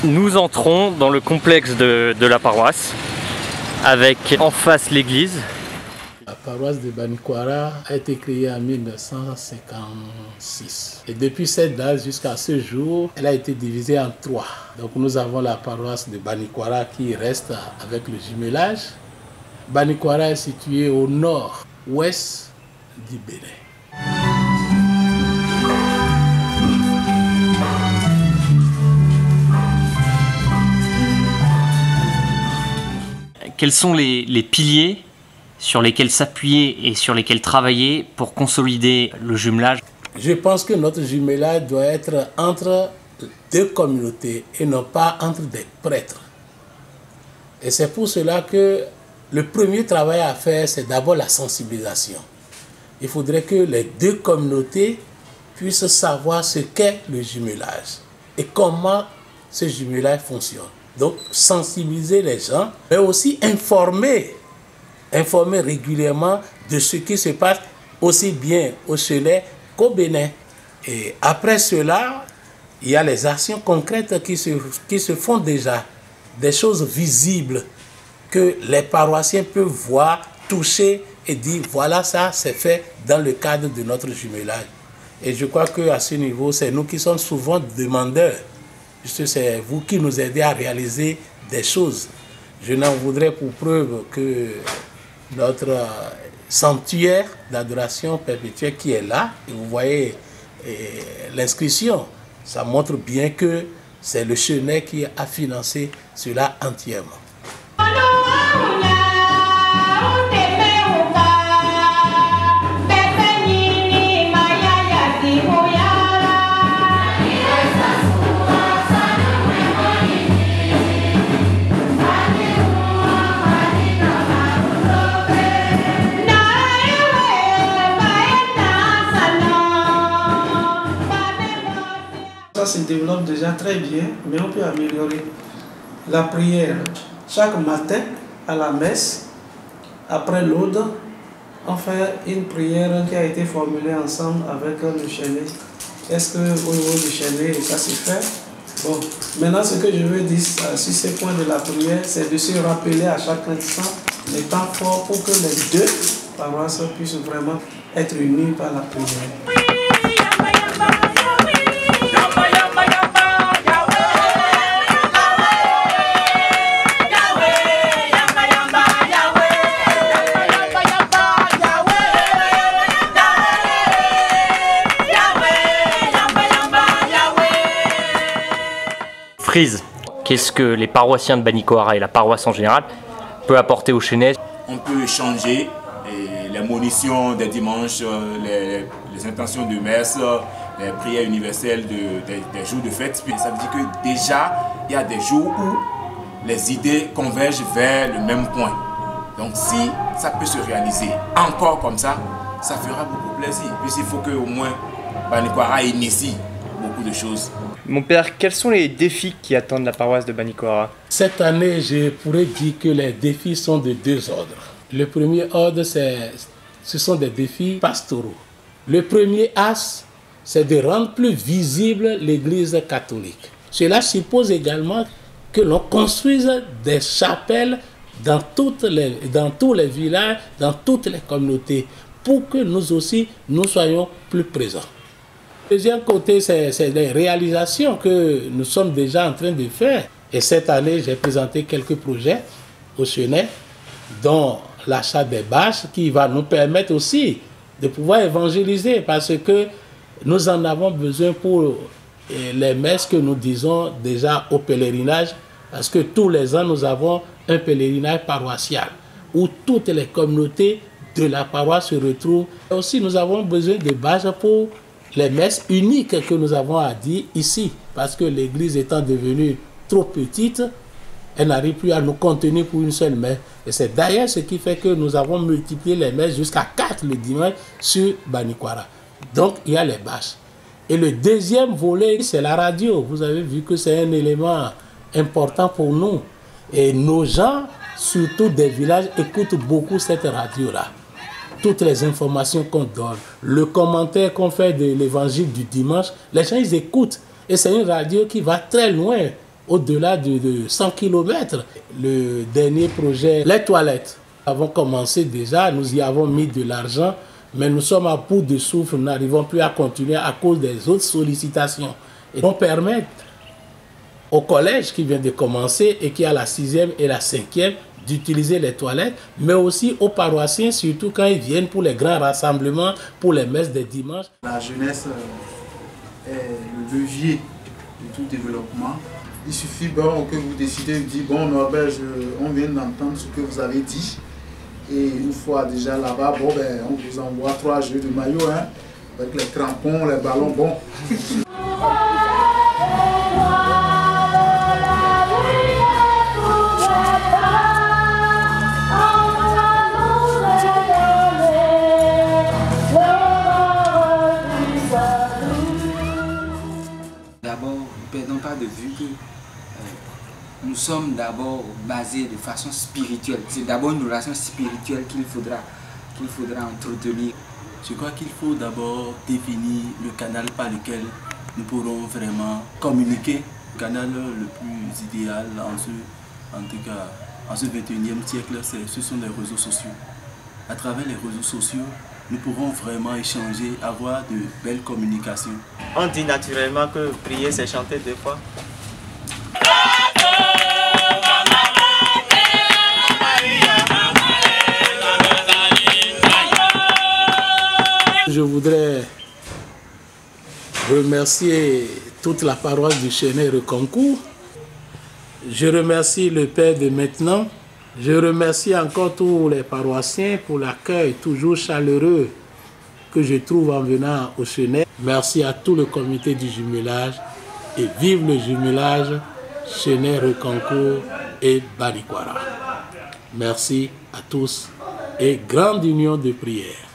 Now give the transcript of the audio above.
Nous entrons dans le complexe de la paroisse, avec en face l'église. La paroisse de Banikwara a été créée en 1956. Et depuis cette date jusqu'à ce jour, elle a été divisée en 3. Donc nous avons la paroisse de Banikwara qui reste avec le jumelage. Banikwara est située au nord-ouest du Bénin. Quels sont les piliers sur lesquels s'appuyer et sur lesquels travailler pour consolider le jumelage? Je pense que notre jumelage doit être entre deux communautés et non pas entre des prêtres. Et c'est pour cela que le premier travail à faire, c'est d'abord la sensibilisation. Il faudrait que les deux communautés puissent savoir ce qu'est le jumelage et comment ce jumelage fonctionne. Donc, sensibiliser les gens, mais aussi informer régulièrement de ce qui se passe aussi bien au Chenais qu'au Bénin. Et après cela, il y a les actions concrètes qui se font déjà, des choses visibles que les paroissiens peuvent voir, toucher et dire voilà, ça c'est fait dans le cadre de notre jumelage. Et je crois qu'à ce niveau, c'est nous qui sommes souvent demandeurs. Puisque c'est vous qui nous aidez à réaliser des choses. Je n'en voudrais pour preuve que notre sanctuaire d'adoration perpétuelle qui est là, et vous voyez l'inscription, ça montre bien que c'est le Chenais qui a financé cela entièrement. Ça se développe déjà très bien, mais on peut améliorer. La prière, chaque matin à la messe, après l'aude, on fait une prière qui a été formulée ensemble avec le Chenais. Est-ce qu'au niveau du Chenais, ça se fait? Bon, maintenant ce que je veux dire sur ces points de la prière, c'est de se rappeler à chaque instant les temps forts pour que les deux paroisses puissent vraiment être unies par la prière. Frise, qu'est-ce que les paroissiens de Banikwara et la paroisse en général peuvent apporter aux Chenais? On peut changer les monitions des dimanches, les intentions de messe, les prières universelles des jours de fête. Ça veut dire que déjà, il y a des jours où les idées convergent vers le même point. Donc si ça peut se réaliser encore comme ça fera beaucoup plaisir. Puisqu'il faut qu'au moins Banikwara initie beaucoup de choses. Mon père, quels sont les défis qui attendent la paroisse de Banikwara? Cette année, je pourrais dire que les défis sont de deux ordres. Le premier ordre, ce sont des défis pastoraux. Le premier axe, c'est de rendre plus visible l'Église catholique. Cela suppose également que l'on construise des chapelles dans tous les villages, dans toutes les communautés, pour que nous aussi, nous soyons plus présents. Le deuxième côté, c'est les réalisations que nous sommes déjà en train de faire. Et cette année, j'ai présenté quelques projets au Chenais, dont l'achat des bâches, qui va nous permettre aussi de pouvoir évangéliser, parce que nous en avons besoin pour les messes que nous disons déjà au pèlerinage, parce que tous les ans, nous avons un pèlerinage paroissial, où toutes les communautés de la paroisse se retrouvent. Et aussi, nous avons besoin de bâches pour les messes uniques que nous avons à dire ici, parce que l'église étant devenue trop petite, elle n'arrive plus à nous contenir pour une seule messe. Et c'est d'ailleurs ce qui fait que nous avons multiplié les messes jusqu'à 4 le dimanche sur Banikwara. Donc il y a les bâches. Et le deuxième volet, c'est la radio. Vous avez vu que c'est un élément important pour nous. Et nos gens, surtout des villages, écoutent beaucoup cette radio-là. Toutes les informations qu'on donne, le commentaire qu'on fait de l'évangile du dimanche, les gens ils écoutent. Et c'est une radio qui va très loin. au-delà de 100 km. Le dernier projet, les toilettes, avons commencé déjà, nous y avons mis de l'argent, mais nous sommes à bout de souffle, nous n'arrivons plus à continuer à cause des autres sollicitations. Et on permet au collège qui vient de commencer et qui a la 6e et la 5e d'utiliser les toilettes, mais aussi aux paroissiens, surtout quand ils viennent pour les grands rassemblements, pour les messes des dimanches. La jeunesse est le levier de tout développement. Il suffit que vous décidez de dire, bon Norbert, on vient d'entendre ce que vous avez dit. Et une fois déjà là-bas, bon, on vous envoie 3 jeux de maillot, hein, avec les crampons, les ballons, bon. D'abord, ne perdons pas de vue que nous sommes d'abord basés de façon spirituelle. C'est d'abord une relation spirituelle qu'il faudra entretenir. Je crois qu'il faut d'abord définir le canal par lequel nous pourrons vraiment communiquer. Le canal le plus idéal en tout cas en ce 21e siècle, ce sont les réseaux sociaux. À travers les réseaux sociaux, nous pourrons vraiment échanger, avoir de belles communications. On dit naturellement que prier, c'est chanter 2 fois. Je voudrais remercier toute la paroisse du Chênay-Reconcourt. Je remercie le Père de maintenant. Je remercie encore tous les paroissiens pour l'accueil toujours chaleureux que je trouve en venant au Chênay. Merci à tout le comité du jumelage et vive le jumelage Chênay-Reconcourt et Banikwara. Merci à tous et grande union de prière.